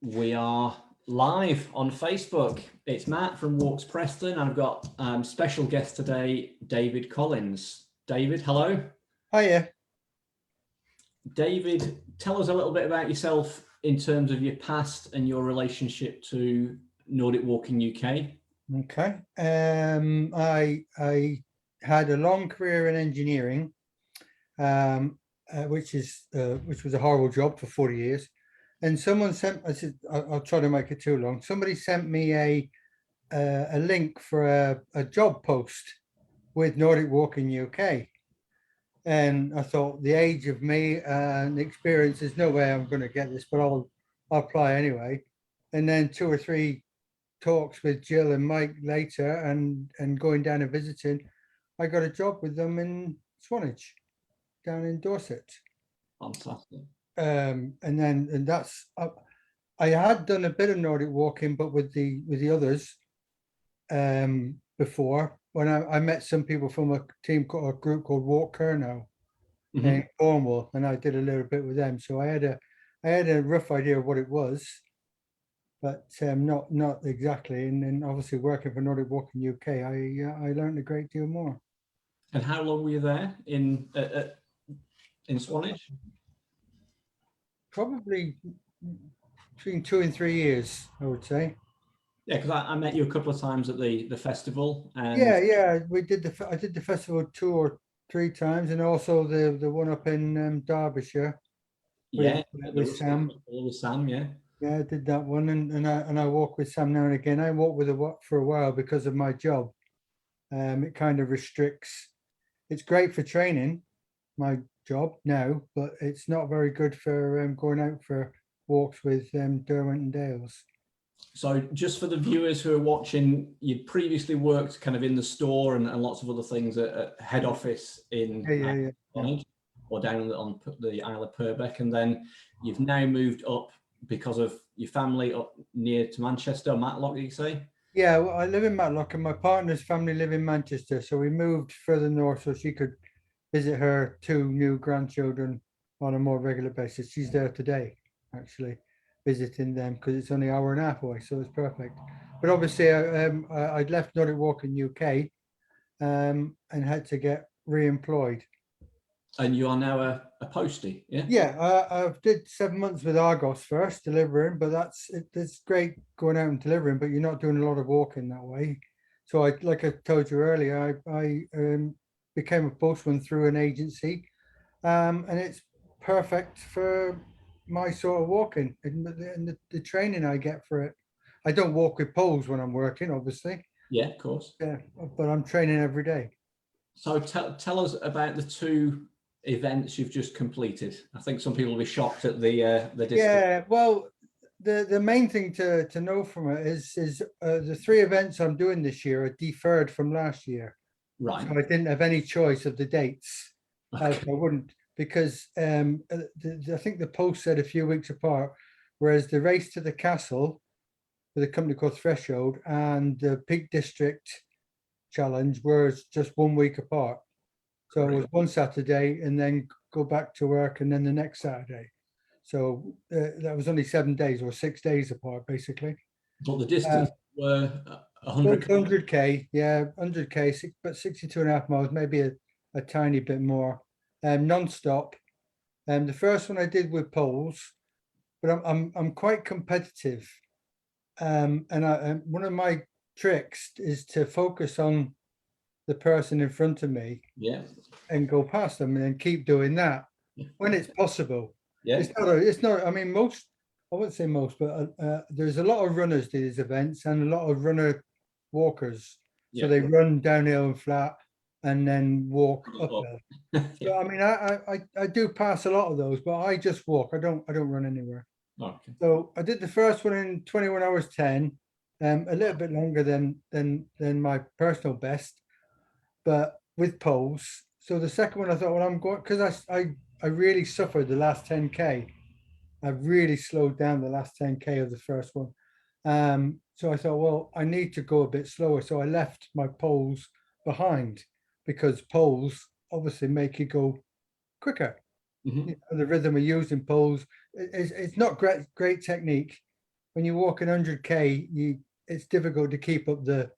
We are live on Facebook. It's Matt from Walks Preston. I've got special guest today, David Collins. David, hello. Hiya. David, tell us a little bit about yourself in terms of your past and your relationship to Nordic Walking UK. Okay. I had a long career in engineering, which was a horrible job for 40 years. And someone sent. I said, I'll try to make it too long. Somebody sent me a link for a job post with Nordic Walking UK. And I thought, the age of me and the experience, there's no way I'm going to get this, but I'll apply anyway. And then 2 or 3 talks with Jill and Mike later, and going down and visiting, I got a job with them in Swanage, down in Dorset. Fantastic. And that's I had done a bit of Nordic walking, but with the others before, when I met some people from a group called Walk Kernow in Cornwall, and I did a little bit with them. So I had a rough idea of what it was, but not exactly. And then obviously working for Nordic Walking UK, I learned a great deal more. And how long were you there in Swanage? Probably between 2 and 3 years, I would say. Yeah, because I met you a couple of times at the festival. And yeah, I did the festival 2 or 3 times, and also the one up in Derbyshire. With Sam. With Sam, yeah. Yeah, I did that one, and I walk with Sam now and again. I walk with for a while because of my job. It kind of restricts. It's great for training, my job now, but it's not very good for going out for walks with Derwent and Dales. So just for the viewers who are watching, you'd previously worked kind of in the store and lots of other things at head office in Swanage, or down on the Isle of Purbeck, and then you've now moved up because of your family up near to Manchester, Matlock, you say? Yeah, well, I live in Matlock, and my partner's family live in Manchester, so we moved further north so she could visit her 2 new grandchildren on a more regular basis. She's there today, actually, visiting them, because it's only an hour and a half away, so it's perfect. But obviously, I'd left Nordic Walking UK and had to get re-employed. And you are now a postie, yeah? Yeah, I did 7 months with Argos first, delivering, but it's great going out and delivering, but you're not doing a lot of walking that way. So like I told you earlier, I became a postman through an agency, and it's perfect for my sort of walking and the training I get for it. I don't walk with poles when I'm working, obviously. Yeah, of course. Yeah, but I'm training every day. So tell us about the 2 events you've just completed. I think some people will be shocked at the distance. Yeah, well, the main thing to know from it is the 3 events I'm doing this year are deferred from last year. Right. So I didn't have any choice of the dates. Okay. I wouldn't, because I think the post said a few weeks apart, whereas the race to the castle with a company called Threshold and the Peak District Challenge were just 1 week apart. So it was one Saturday and then go back to work, and then the next Saturday. So that was only 7 days or 6 days apart, basically. But the distance were 100k, yeah, 100k, but 62.5 miles, maybe a tiny bit more, non-stop. The first one I did with poles, but I'm quite competitive, and one of my tricks is to focus on the person in front of me, yeah, and go past them, and then keep doing that when it's possible. Yeah, it's not. I mean, I wouldn't say most, but there's a lot of runners to these events and a lot of runner walkers. So they run downhill and flat and then walk uphill. So I mean, I do pass a lot of those, but I just walk. I don't run anywhere. Okay. So I did the first one in 21 hours 10, a little bit longer than my personal best, but with poles. So the second one I thought, well, I'm going, because I really suffered the last 10k. I really slowed down the last 10k of the first one. So I thought, well, I need to go a bit slower. So I left my poles behind, because poles obviously make you go quicker. The rhythm of using poles, it's not great technique, when you walk 100K, it's difficult to keep up the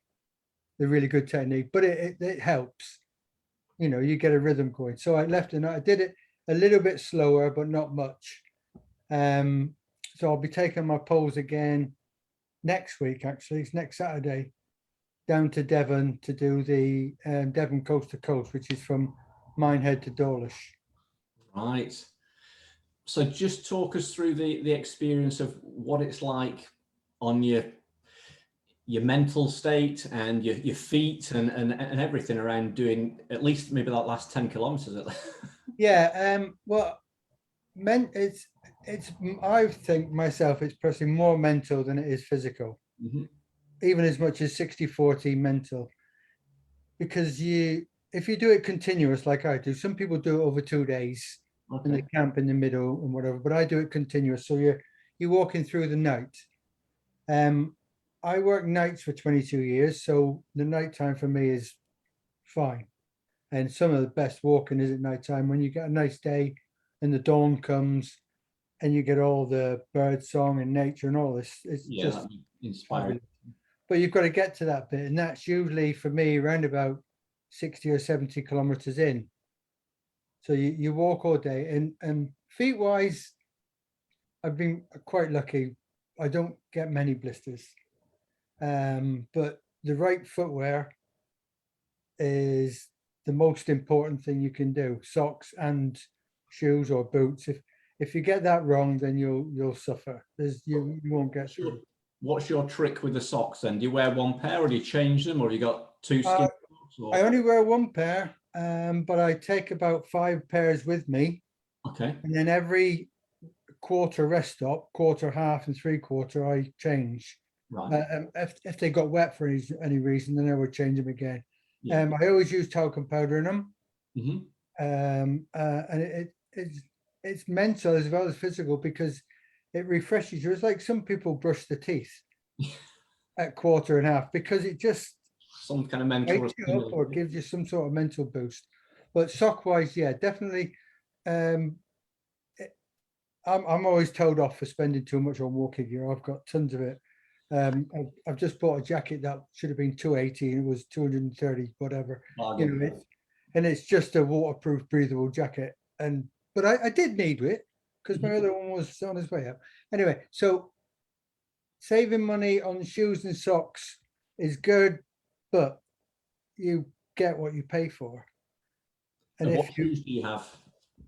really good technique, but it helps. You get a rhythm going. So I left and I did it a little bit slower, but not much. So I'll be taking my poles again next week. Actually, it's next Saturday, down to Devon to do the Devon Coast to Coast, which is from Minehead to Dawlish. Right. So just talk us through the experience of what it's like on your mental state and your feet and everything around doing at least maybe that last 10 kilometers. Yeah. Well, it's I think myself, it's personally more mental than it is physical. Mm-hmm. Even as much as 60-40 mental, because if you do it continuous like I do, some people do it over 2 days and they camp in the middle and whatever, but I do it continuous. So you're walking through the night. I work nights for 22 years, so the nighttime for me is fine. And some of the best walking is at nighttime when you get a nice day and the dawn comes and you get all the bird song and nature and all this. It's just inspiring. But you've got to get to that bit, and that's usually for me around about 60 or 70 kilometers in. So you walk all day, and feet wise, I've been quite lucky. I don't get many blisters, but the right footwear is the most important thing you can do. Socks and shoes or boots. If you get that wrong, then you'll suffer. You won't get through. What's your trick with the socks then? Do you wear one pair or do you change them, or you got two skin socks? Or? I only wear one pair, but I take about 5 pairs with me. Okay. And then every quarter rest stop, quarter, half, and 3/4, I change. Right. If they got wet for any reason, then I would change them again. Yeah. I always use talcum powder in them. Mm-hmm. And it's mental as well as physical, because it refreshes you. It's like some people brush their teeth at quarter and half, because it just some kind of mental wakes you up or gives you some sort of mental boost. But sock wise, yeah, definitely. I'm always told off for spending too much on walking gear. I've got tons of it. I've just bought a jacket that should have been $280 and it was $230, whatever. And it's just a waterproof, breathable jacket. But I did need it because my other one was on its way up. Anyway, so saving money on shoes and socks is good, but you get what you pay for. And what shoes do you have?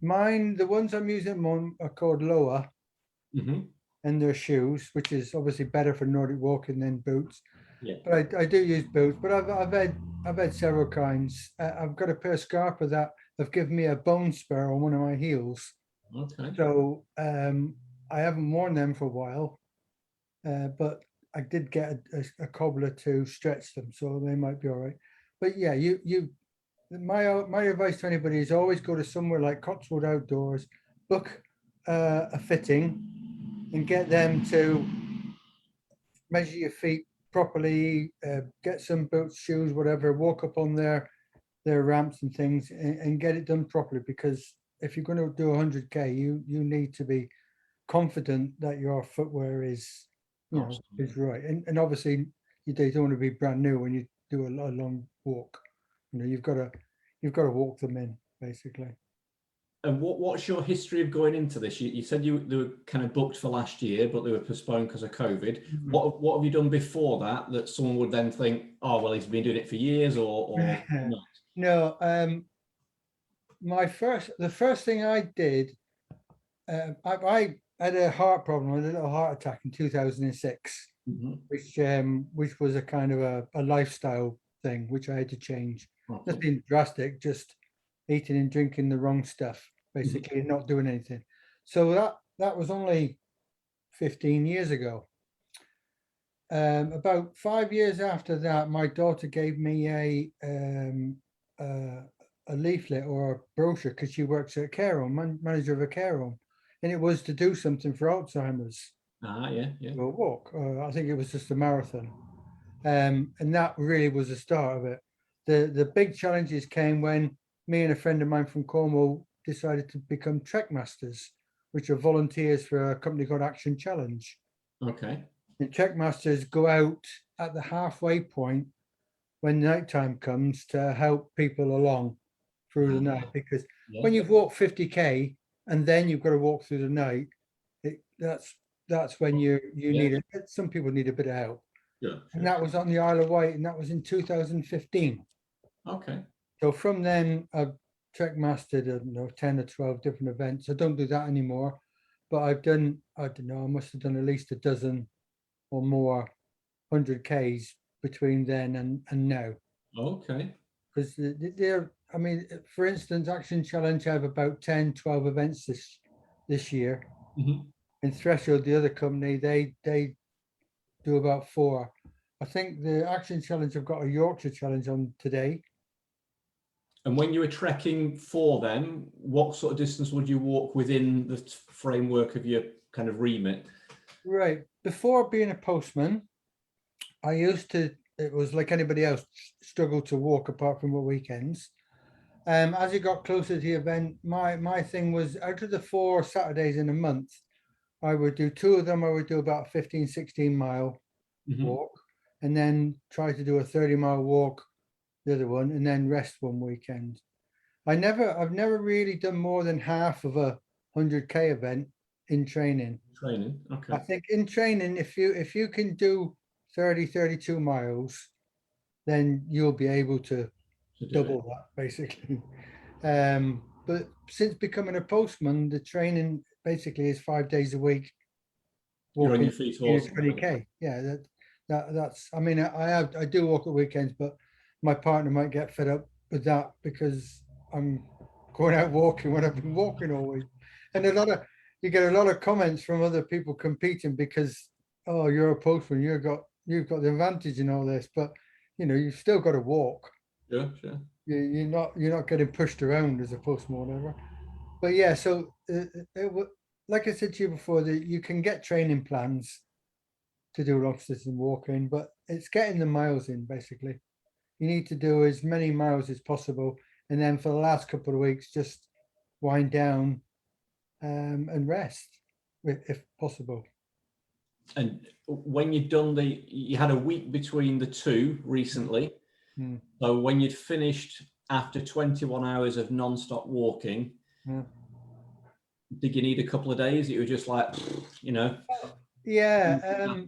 Mine, the ones I'm using at the moment are called Lower. Mm-hmm. And their shoes, which is obviously better for Nordic walking than boots. Yeah. But I do use boots, but I've had several kinds. I've got a pair of Scarpa that have given me a bone spur on one of my heels. Okay. So I haven't worn them for a while, but I did get a cobbler to stretch them, so they might be all right. But yeah, my advice to anybody is always go to somewhere like Cotswold Outdoors, book a fitting, and get them to measure your feet properly, get some boots, shoes, whatever, walk up on their ramps and things, and get it done properly. Because if you're going to do 100K, you need to be confident that your footwear is right. And obviously you don't want to be brand new when you do a long walk. You've got to walk them in, basically. And what's your history of going into this? You said they were kind of booked for last year, but they were postponed because of COVID. Mm-hmm. What have you done before that someone would then think, oh, well, he's been doing it for years, or not? No, the first thing I did, I had a heart problem, a little heart attack in 2006, mm-hmm. which was a kind of a lifestyle thing, which I had to change. Okay. Nothing drastic, just eating and drinking the wrong stuff, basically, and not doing anything. So that was only 15 years ago. About 5 years after that, my daughter gave me a leaflet or a brochure, because she works at a care home, manager of a care home, and it was to do something for Alzheimer's. Yeah. A walk. I think it was just a marathon, and that really was the start of it. The big challenges came when me and a friend of mine from Cornwall decided to become trek masters, which are volunteers for a company called Action Challenge. Okay. The trek masters go out at the halfway point when nighttime comes to help people along through the night, because when you've walked 50k and then you've got to walk through the night, that's when you need it. Some people need a bit of help. Yeah. And that was on the Isle of Wight, and that was in 2015. Okay. So from then I've trek mastered, I don't know, 10 or 12 different events. I don't do that anymore, but I've done, I don't know, I must have done at least a dozen or more 100Ks between then and now. Okay. Because they're, I mean, for instance, Action Challenge have about 10, 12 events this year. Mm-hmm. In Threshold, the other company, they do about 4. I think the Action Challenge have got a Yorkshire Challenge on today. And when you were trekking for them, what sort of distance would you walk within the framework of your kind of remit? Right. Before being a postman, I used to, it was like anybody else, struggle to walk apart from the weekends. As it got closer to the event, my thing was, out of the 4 Saturdays in a month, I would do 2 of them. I would do about 15, 16 mile walk, and then try to do a 30-mile walk the other one, and then rest one weekend. I've never really done more than half of a 100K event in training. Okay. I think in training, if you can do 30, 32 miles, then you'll be able to double that basically. But since becoming a postman, the training basically is 5 days a week. You're on your feet all 20K. Yeah, that's. I mean, I do walk at weekends, but my partner might get fed up with that because I'm going out walking when I've been walking all week. And you get a lot of comments from other people competing because, oh, you're a postman, you've got the advantage in all this, but you know, you've still got to walk. Yeah, sure. You're not getting pushed around as a postman or whatever. But yeah, so like I said to you before, that you can get training plans to do long distance walking, but it's getting the miles in basically. You need to do as many miles as possible, and then for the last couple of weeks, just wind down and rest if possible. And when you'd done you had a week between the 2 recently. So when you'd finished after 21 hours of non-stop walking, did you need a couple of days? You were just like, you know? Yeah.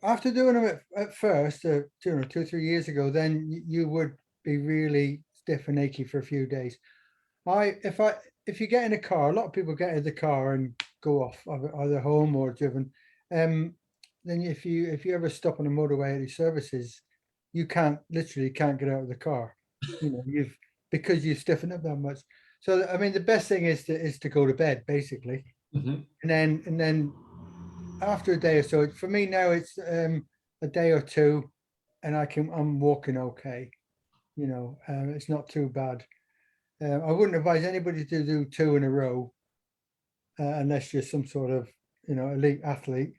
After doing them at first, 2 or 3 years ago, then you would be really stiff and achy for a few days. If you get in a car, a lot of people get in the car and go off either home or driven. Then if you ever stop on a motorway at these services, you literally can't get out of the car. You know, because you stiffen up that much. So I mean, the best thing is to go to bed basically, and then after a day or so, for me now it's a day or 2, and I'm walking okay. You know, it's not too bad. I wouldn't advise anybody to do 2 in a row unless you're some sort of, you know, elite athlete,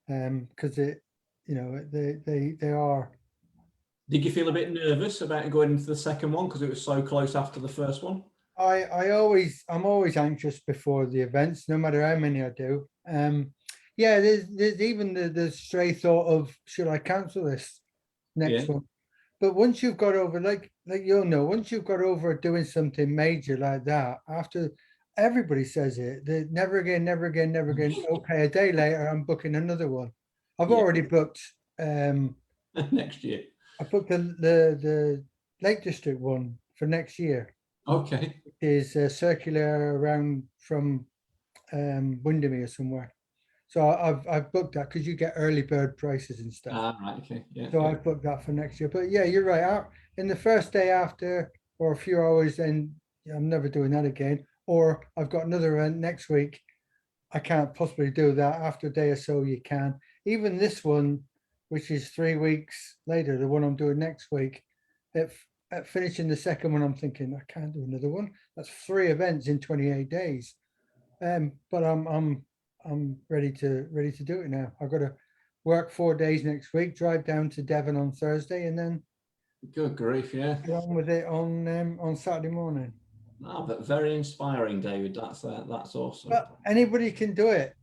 because they are. Did you feel a bit nervous about going into the second one because it was so close after the first one? I'm always anxious before the events, no matter how many I do. Yeah, there's even the stray thought of, should I cancel this next one? But once you've got over, like you'll know, once you've got over doing something major like that, after everybody says it, never again, never again, never again. Okay, a day later, I'm booking another one. I've already booked next year. I booked the Lake District one for next year. Okay. It is circular around from Windermere somewhere. So I've booked that because you get early bird prices and stuff. Right, okay. Yeah. So I've booked that for next year. But yeah, you're right. In the first day after, or a few hours, then I'm never doing that again. Or I've got another event next week. I can't possibly do that. After a day or so, you can. Even this one, which is 3 weeks later, the one I'm doing next week, at finishing the second one, I'm thinking I can't do another one. That's 3 events in 28 days. But I'm ready to do it now. I've got to work 4 days next week, drive down to Devon on Thursday, and then good grief, yeah, get on with it on Saturday morning. Oh, but very inspiring, David. That's awesome. But anybody can do it.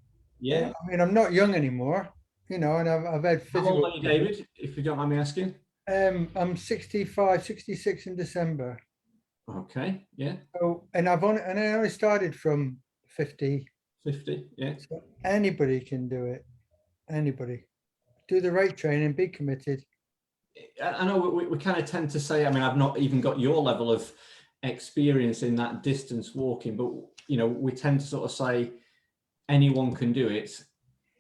Yeah. I mean, I'm not young anymore, you know, and I've had How old physical. are you, David, if you don't mind me asking? I'm 65, 66 in December. Okay, yeah. So, and I only started from 50. 50, yeah. So anybody can do it. Anybody. Do the right training, be committed. I know we kind of tend to say, I mean, I've not even got your level of experience in that distance walking, but, you know, we tend to sort of say anyone can do it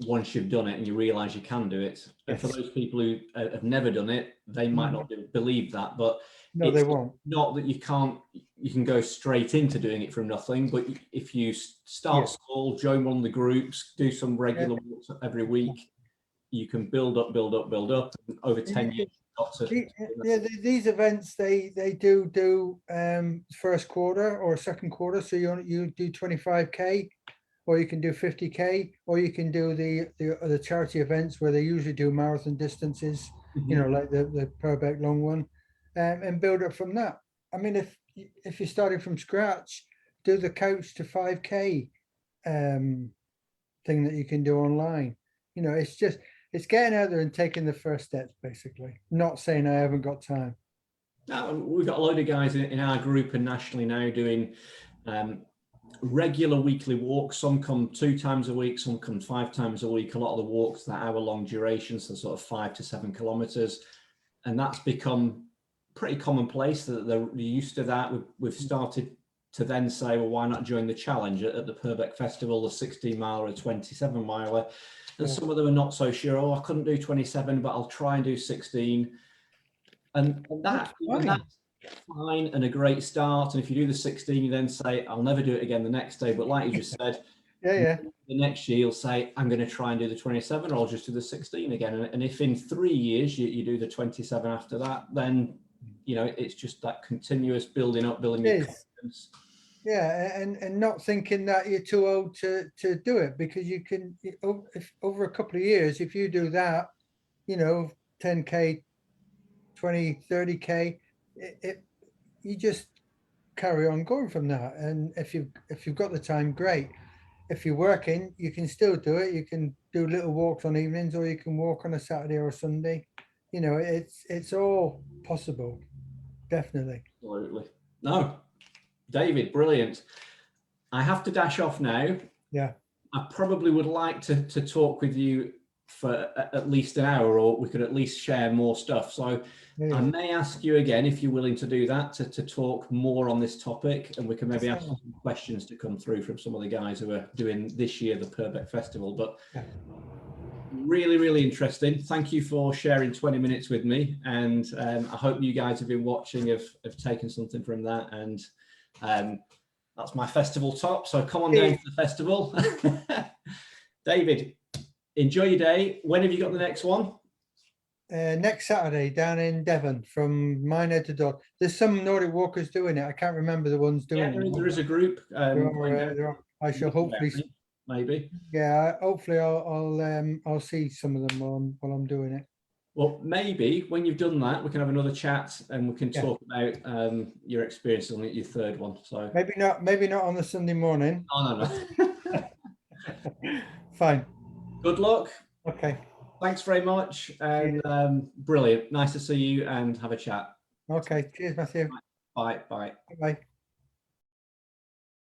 once you've done it and you realize you can do it. And for Yes. those people who have never done it, they might not believe that, but No, it's they won't. not that you can go straight into doing it from nothing, but if you start small, join one of the groups, do some regular walks every week, you can build up, and over 10 years. These events they do first quarter or second quarter, so you do 25k, or you can do 50k, or you can do the charity events where they usually do marathon distances, you know, like the Purbeck long one, and build up from that. I mean, if you're starting from scratch, do the couch to 5k thing that you can do online. You know, it's getting out there and taking the first steps, basically. Not saying I haven't got time. Now, we've got a load of guys in our group and nationally now doing regular weekly walks. Some come 2 times a week, some come 5 times a week. A lot of the walks that hour-long duration, so sort of 5 to 7 kilometers, and that's become pretty commonplace. That they're used to that. We've started to then say, well, why not join the challenge at the Purbeck Festival, the 16 mile or a 27 miler? And some of them are not so sure. Oh, I couldn't do 27, but I'll try and do 16. And that's fine and a great start. And if you do the 16, you then say, I'll never do it again the next day. But like you just said, the next year you'll say, I'm going to try and do the 27, or I'll just do the 16 again. And if in 3 years you do the 27 after that, then, you know, it's just that continuous building up, building your confidence. Yeah, and not thinking that you're too old to do it, because you can, if over a couple of years, if you do that, you know, 10k, 20, 30k, you just carry on going from that. And if you've got the time, great. If you're working, you can still do it. You can do little walks on evenings, or you can walk on a Saturday or a Sunday. You know, it's all possible. Definitely. Absolutely. No, David, brilliant. I have to dash off now. Yeah. I probably would like to talk with you for at least an hour, or we could at least share more stuff. So I may ask you again, if you're willing to do that, to talk more on this topic, and we can maybe ask some questions to come through from some of the guys who are doing this year the Purbeck Festival. But really, really interesting. Thank you for sharing 20 minutes with me, and I hope you guys have been watching, have taken something from that. And that's my festival top. So come on down to the festival. David, enjoy your day. When have you got the next one? Next Saturday down in Devon, from Minehead to Dock. There's some Nordic walkers doing it. I can't remember the ones doing it. There is a group. I shall hopefully, maybe. Yeah, hopefully I'll see some of them while I'm doing it. Well, maybe when you've done that, we can have another chat and we can talk about your experience on your third one. So maybe not on the Sunday morning. Oh, no. Fine. Good luck. Okay. Thanks very much. And brilliant. Nice to see you and have a chat. Okay. Cheers, Matthew. Bye. Bye. Bye.